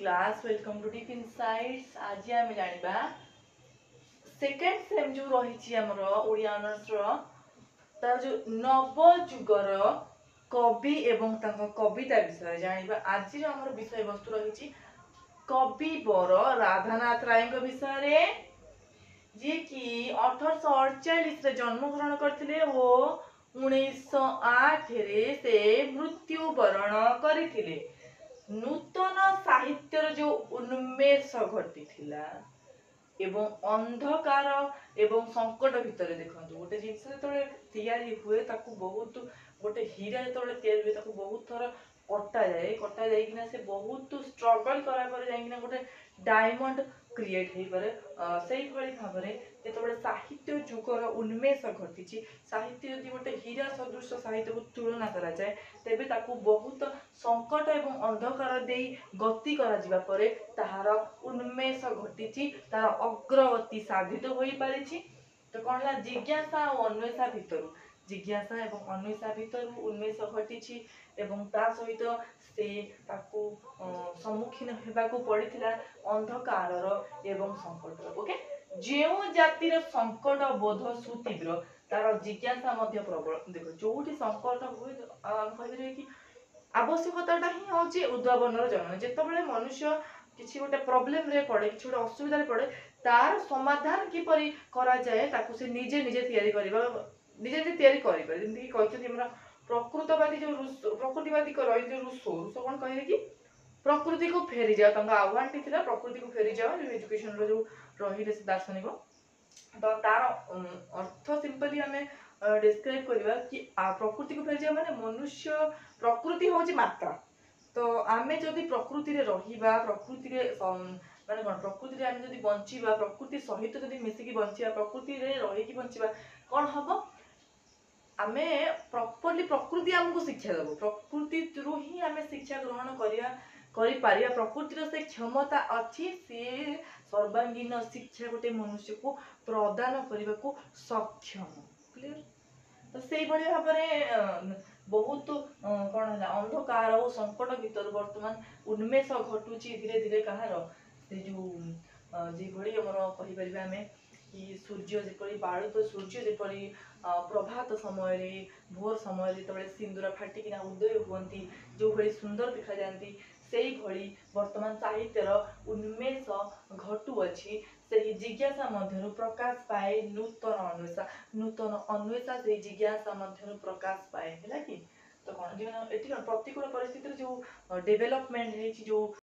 Class welcome to deep insights. आज आम जाना सेकेंड सेम जो रही ओडिया ऑनर्स तार जो नवजुगर कवि एवं कविता विषय जाना। आज आम विषय वस्तु रही कविवर राधानाथ राय विषय जी कि 1848 जन्म ग्रहण करते और 1908 से मृत्युवरण करते। नूतन साहित्यर जो उन्मेष घटी एवं अंधकार एवं संकट भितर देखो गोटे जिनस तैयारी हुए बहुत गोटे हीरा जो बहुत थर कटा जाए से बहुत स्ट्रगल करा गोटे डायमंड क्रिएट हो पारे। से भाव जो साहित्य जुगर उन्मेष घटी साहित्य यदि गोटे हीरा सदृश साहित्य को तुलना करा जाए तेबे ताकू बहुत संकट एवं अंधकार दे गति करा परे ताहार उन्मेष घटी तार अग्रगति साधित हो पारिछि। तो कौन है जिज्ञासा और अन्वेषा भितर जिज्ञासा एवं अन्वेषा भितर उन्मेष घटी एवं ता सहित से ताकू सम्मुखीन हेबाकू पड़िथिला अंधकार एवं संकट। ओके जो जातिर संकट बोध सुतीव्र तार जिज्ञासा मध्य प्रबल। देखो जोठी संकट हुए कहि कि आवश्यकताटा ही होची उद्भावनर जन्म। जेतबेले मनुष्य किसी गोटे प्रॉब्लम रे पड़े किसी गोटे असुविधा रे पड़े तार समाधान किपरि करा जाए ताकू से निजे निजे तैयारी करबा निजे निजे तैयारी करिबा। जेमति कि कहथि हमरा प्रकृतवादी जो प्रकृतिवादी रही जो रूसो कौन कहे कि प्रकृति को फेरी जाओ आह्वान टी प्रकृति को फेरी जाओ जो एजुकेशन रो जो रही दार्शनिक। तो तार अर्थ सिंपली आम डिस्क्राइब करवा कि प्रकृति को फेरी जाओ माने मनुष्य प्रकृति हूँ मात्रा। तो आम जदि प्रकृति रे रहिबा प्रकृति रे माने कौन प्रकृति रे आम जदि बंचिबा प्रकृति सहित जदि मिसिकी बंचिबा प्रकृति रे रही बंचिबा कौन हम आमे प्रॉपर्ली प्रकृति आमको शिक्षा देव प्रकृति रु ही आम शिक्षा ग्रहण करिया प्रकृतिर से क्षमता अच्छी से सर्वांगीन शिक्षा गोटे मनुष्य को प्रदान करने को सक्षम। क्लियर। तो से भाव में बहुत कौन है अंधकार और संकट भीतर वर्तमान उन्मेष घटुची धीरे धीरे कहार से जो जी आमर आम कि सूर्य जपरी बालुत सूर्य जपरी प्रभात समय भोर समय जो सिंदूर फाटिकिना उदय हुई जो भाई सुंदर देखा जाती से भली वर्तमान साहित्यर उन्मेष घटुअछि। से जिज्ञासा मध्य प्रकाश पाए नूतन अन्वेषा से जिज्ञासा मध्य प्रकाश पाए है कि। तो कौन प्रतिकूल परिस्थिति जो डेवलपमेंट जो